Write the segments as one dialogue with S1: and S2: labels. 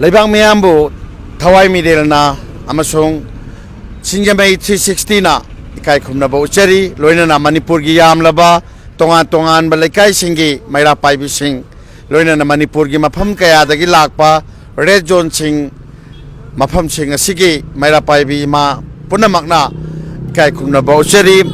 S1: Leibang miyambu Thawai Midel na amasung Sinjamay 360 na ikai khumna ba uchari loina na Manipur gi yam laba tongan balaikai singi maira paibi sing loina na Manipur gi mafam kaya dagi lakpa red zone sing mafam sing asigi maira paibi ma punamakna ikai khumna ba uchari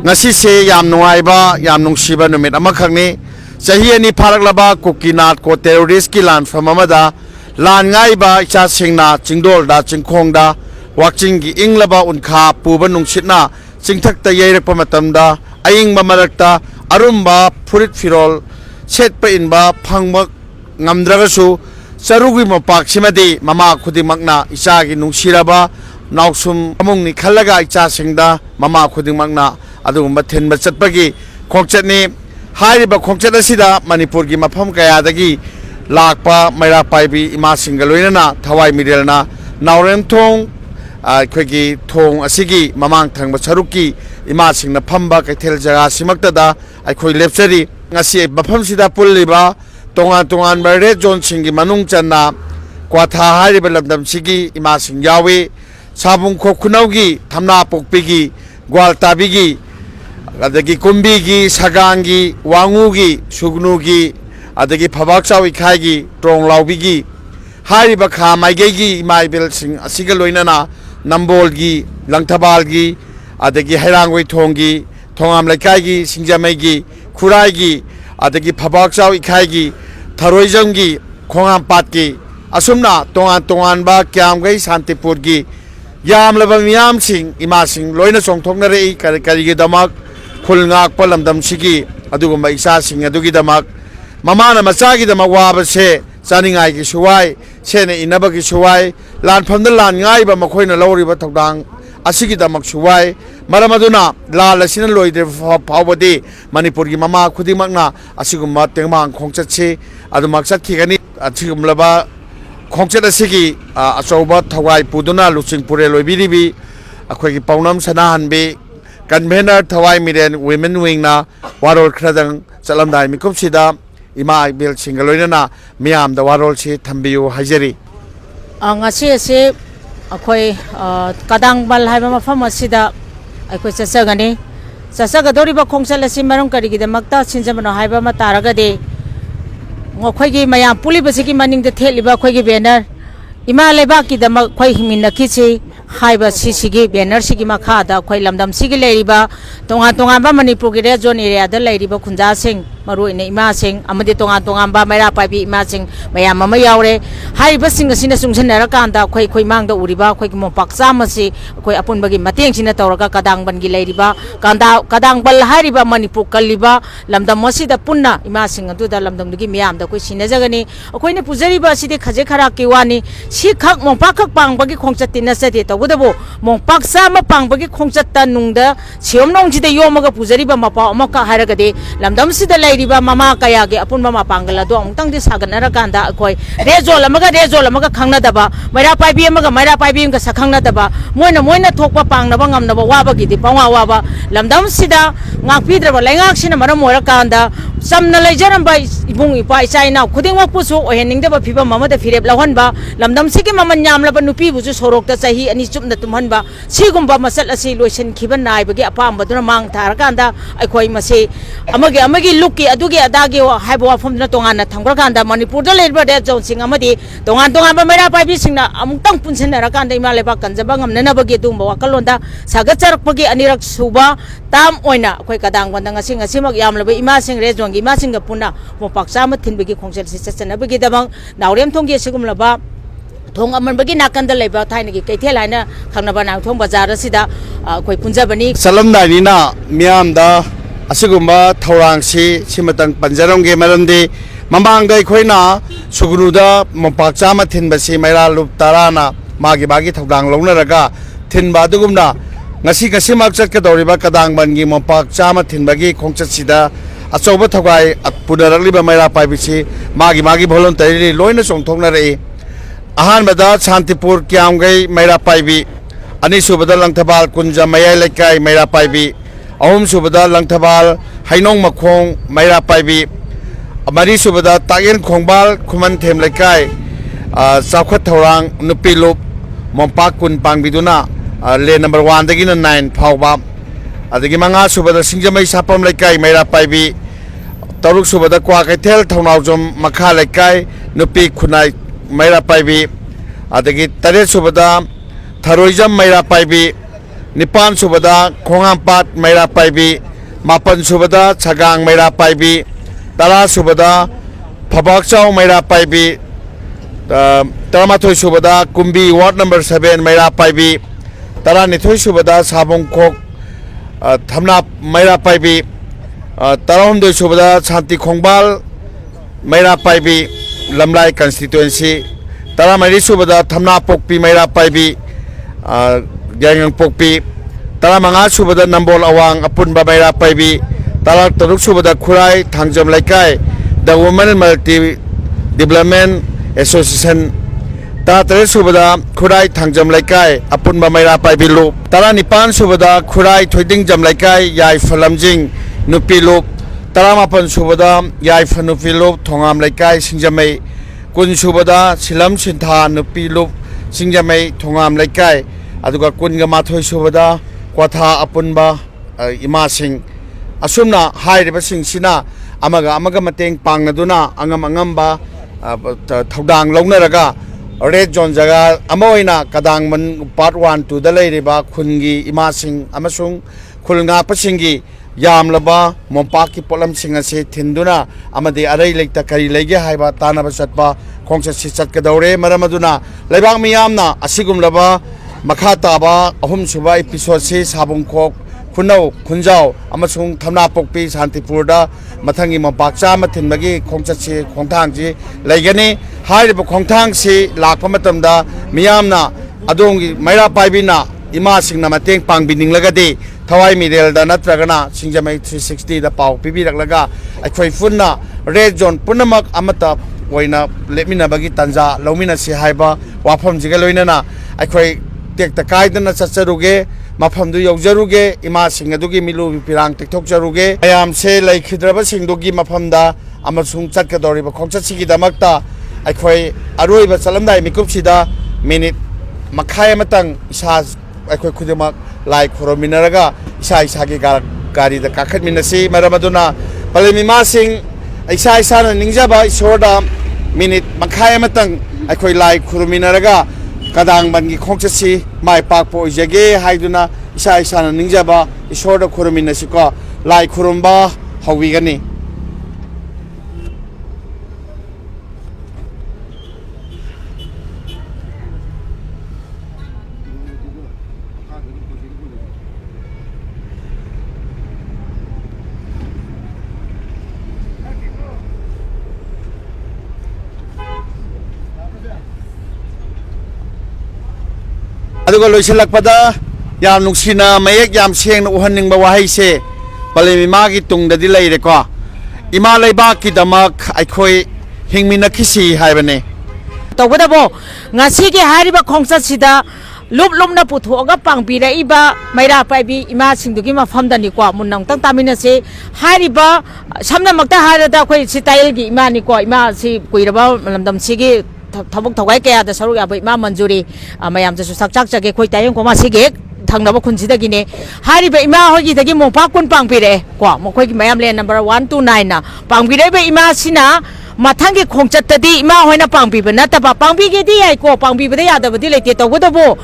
S1: ngasi se yam nuaiba yam nungsiba numit amakhangni chahi ani pharaklaba Kukinat ko terrorist ki lan famamada lan ngai ba cha singna chingdol da chingkhong da wakching gi inglaba unkha puba nungsitna chingthak ta yeirak pa matamda aing mamarakta arumba furit firol setpa inba phangmak ngamdragasu charugi mapak simadi mama khudimakna icha gi nungsiraba nausum amungni khallaga icha singda mama khudimakna adugumba thenba chatpagi khongchatni hairiba khongchat asida Manipur gi mafam kaya dagi lakpa maira paibi ima singaloina Thawai Midel na naurem thong khoi thong asigi mamang thangba charuki ima singna phamba kaithel jaga simaktada akhoi lepchari ngasi mafam sida pulliba tongan red zone singi manung channa kwatha hariba lamdam sigi ima sing yawi sabung kho khunaugi thamna pokpigi gwaltabigi adagi kumbigi sagangi wangugi sugnugi adagi phabak chawi khaigi trong laubigi hariba kha maigegi imaibel sing asiga loinana Nambolgi Langthabalgi adagi Hairangoi thongi thongam laikai Singjamaigi Khuraigi adagi phabak chaw ikhai Tharoijamgi khongam patki asumna tongan ba kyamgai Santipur gi yamlaba miyam sing ima sing loina chongthoknare karigi damak khulngak palamdam sigi adugumba isa sing adugi damak mamana machagi damak waba se chaningai gi suwai sene inabagi suwai lan phamda lan ngai ba makhoina lawriba thokdang asigi damak suwai maramaduna la lasina loide phawbadi Manipur gi mama khudimakna asigumma tengmang khongchatse adumak chathigani asigumlaba khongchat asigi achauba thawai puduna luchingpure loibiribi akhoi gi paunam sanahanbe convener Thawai Midel women wing na warol khradang chalamdai mikupsida ima bel singaloina miyam da warol si thambiyu hajari
S2: ngasi ase akhoi kadangmal haiba mafam asida akhoi chachagani chachagadoriba khongchal asi marung karigi da makta sinjamano haiba ma taragade ngokhoi gi mayam pulibasi ki maning da theliba khoi gi banner ima leba ki da khoi himinna kichi haiba sigi banner sigi makha da khoi lamdam sigi leiriba tonga ba Manipur gi red zone area da leiriba khunja sing maru ine ima sing amade tonga ba maira paibi ima sing mayam mama yaure haiba sing asina sungsanara kanda khoi mangda uriba khoi mo paksa masi khoi apun bagi mateng sina tawraga kadang ban gi leiriba kadang bal hariba Manipur kalliba lamdam masi da punna ima sing adu da lamdam gi miyam da khoi sina jagani khoi ne pujari ba sidi khaje khara ki wani si khak mo pakhak pang bagi khongchati na sate tawudabo mo paksa ma pang bagi khongchatta nungda siomnong jide yomaga pujari ba mapa amaka haragade lamdam sida riba mama kaya ge apun mama pangala do amtang de saganara kanda akoi rezol amaga khangna daba maira paibi amaga maira paibi ga sakhangna daba moina thokpa pangna ba ngamna ba waba gi di pawa waba lamdam sida ngakpi draba laingak sina mara mora kanda samna leijaram ba ibung ipa chaina khuding wa pusu ohening daba phiba mama da fireb lawan ba lamdam sigi mama nyamla ba nupi buju sorok ta chahi ani chupna tumhan ba sigumba masal asi loisin khiban nai ba gi apam baduna mang thar kanda akoi mase amagi lukki adugi adagi haibo wafamna tongana thangra kanda Manipur da leirba de zone sing amadi tongan ba maira paibi singna amutang punsenara kanda ima leba kanjaba ngamnana bagi dumba wakalonda sagacharak bagi anirak suba tam oina khoi kadang bandang ngasi mak yamlaba ima sing re zongi ima sing ga puna mo paksa ma thinbagi khongchal si chachana bagi dabang naurem thonggi sigumlaba thong aman bagi nakanda leba thaina gi kaithel haina khangnaba nang thong bazar asida khoi punjabani
S1: salamdai na miyam da asigumba thorangsi simatang panjarongge maramdi mamangda khoina sugruda mopak chama thinbasi maira lup tarana magi thodang lognaraga thinba dugumna ngasi mak chatka doriba kadang bangi mopak chama thinbagi khongchatsida achoba thogai pudaraliba maira paibisi magi voluntary loina chongthoknare ahan bada Santipur kyamgai maira paibi ani subada Langthabal kunja mayai lekai maira paibi ahum subada Langthabal hainong makhong maira paibi mari subada tagen khongbal khuman them lekai Chawkhat Thorang Nupilup Mompak Kun Pangbiduna lane number 1 dagina 9 phawba adagi manga subada singjamai sapam laikai maira paibi taruk subada kwa kaithel thongnawjom makha laikai nupi khunai maira paibi adagi tare subada tharoijam maira paibi nipan subada khongampat maira paibi mapan subada chagang maira paibi tara subada phabakchau maira paibi Taramathoi subada Kumbi ward number 7 maira paibi Tara nithoi subada Sabong Khok Thamna maira paibi Tarahumdoi subada Shanti Khongbal maira paibi Lamlai constituency Tara mari subada Thamna Pokpi maira paibi Gyangang Pokpi Tara manga subada Nambol Awang Apunba maira paibi Tara taruk subada Khurai Thangjam Laikai The Women Multi Development Association Tara tare subada Khurai Thangjam Laikai Apunba maira paibi lup Tara nipan subada Khurai Thoiding Jam Laikai Yai Phalamjing Nupi lup Tara mapan subada Yai Phanupi lup Thongam Laikai Singjamai Kun subada Silam Sintha Nupi lup Singjamai Thongam Laikai Aduga Kunga Mathoi subada Kwatha Apunba Ima Sing Asumna Hairiba Sing Sina Amaga Mateng Pangaduna Angamba Thaudang Launaraga Red Zone Jaga Amoina Kadangman Part 1 to the Lady Ba Kungi Imasing Amasung Kulnga Pasingi Yam Laba Mompaki Polam Singase Tinduna Amadi Aray Lake Takari Lege Haiba Tanaba Satba Kongsa Sisat Kadore Maramaduna Lebang Miyamna Asigum Laba Makata Ba Ahum Suba episode Sabung Kok Kunau Kunjao Amasung Thamna Pokpi Santipurda Mathangi Mopakcha Mathinbagi Khongchatsi Khongthangji Laigani Hairiba Khongthangsi Lakpa Matamda Miyamna Adongi Maira Paibina Ima Singna Mateng Pangbininglagadi Thawai Midelda Natragana Singjamai 360 da Pau Pibiraklaga Aikhoi Funna Red Zone Punamak Amata Waina Lepminabagi Tanja Lomina Si Haiba Wafam Jigaloinana Aikhoi Tekta Kaidana Chacharuge Mafamdu Yaujaruge Ima Singadugi Milu Pirang TikTok Jaruge Ayam Se Like Hidraba Singdugi Mafamda Amasung Chatkadoriba Khongchatsigi Damakta Aikhoi Aroiba Salamdai Mikupsida Minute Makhaya Matang Isa Aikhoi Kudimak Like Khorominaraga Isa Isagi Gari the Kakat Minasi Maramaduna Palimima Sing Isa Isana Ninjaba Isorda Minute Makhaya Matang Aikhoi Like Khorominaraga Kadang Bangi Khongchatsi Mai Pakpo Ijage Haiduna Isa Isana Ningjaba Isorda Khorominasiko Lai Khurumba Hawigani Aduga loisilakpada yam nuksina mayek yam sengna uhanning ba wahai se palemima gi tungdadi leire ko ima leiba ki damak aikhoi hingmina khisi haibane
S2: tawgadabo ngasi gi hariba khongchat sida lup lumna puthoga pangpira iba maira paibi ima singdugi mafamdani ko munnang tang tamina se hariba samna makta harada khoi style gi ima ni ko ima si kuiraba lamdam sigi Thabuk Thawai Kaya the Saru Abu Imam Manjuri Mayam to Sakchak Jake Koitayam Koma Sigek Tangaba Kunsida Gine Hariba Ima Hogi the Gimo Pakun Pangpire Kwa Mokoki Mayam Lane number 129 Pangpire Ima Sina Matangi Kongchatadi Ima Hoina Pangpi Nataba Pangpi Gedi Aiko Pangpi the other Dilate Tawudabo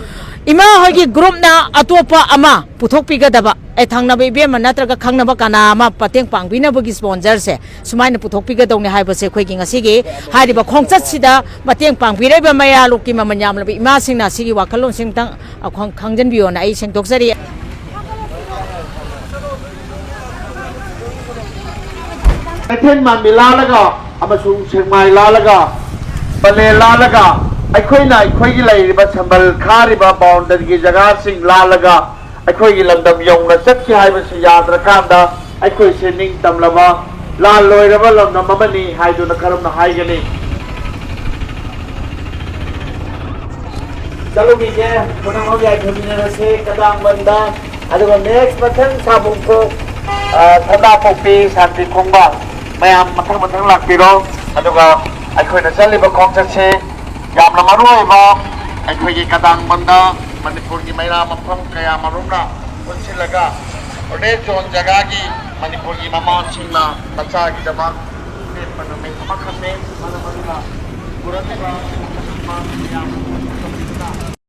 S2: Ima Hogi group na Atopa Ama Putopi Gadaba Etangna Baby Manatraga Kangnaba Kanama Pateng Pangpina Bugi sponsors Sumina Putopi Gadoni Hypose Quaking a Sigi Hariba Kongchat Sida Mateng Pangpire Maya Lukima Manyam Ima Sina Sigi Wakalon Singtang a Kangjan Bio and Asian Toxari
S1: Aten Mamilalaga Amasung Singmai Lalaga Pale Lalaga Aikoina Aikoigi Laiba Sambal Kariba Boundary Jaga Sing Lalaga Aikoigi Landam Yong Saki Hibas Yadra Kanda Aikoi Sending Tamlava La Loiraba of Namamani Haidu Nakaram Haigani Saluki, Punamoga Community Se Kadang Banda Aduga next Matan Sabunko Tanda Popi Santi Kongba Mayam Matang Matang Lakpiro Aduga Aikoina Saliba Kongchat Se ꯌꯥꯝꯅ ꯃꯔꯨꯑꯣꯏꯕ ꯑꯩꯈꯣꯏꯒꯤ ꯀꯗꯥꯡꯕꯟꯗ ꯃꯅꯤꯄꯨꯔꯒꯤ ꯃꯩꯔꯥ ꯃꯐꯝ ꯀꯌꯥ ꯃꯔꯨꯝꯅ ꯄꯨꯟꯁꯤꯜꯂꯒ red zone ꯖꯒꯥꯒꯤ ꯃꯅꯤꯄꯨꯔꯒꯤ ꯃꯃꯥꯁꯤꯡꯅ ꯃꯆꯥꯒꯤꯗꯃꯛ ꯂꯦꯞꯄ ꯅꯨꯃꯤꯠ ꯑꯃꯈꯛꯅꯤ ꯃꯔꯝ ꯑꯗꯨꯅ ꯄꯨꯔꯛꯂꯤꯕ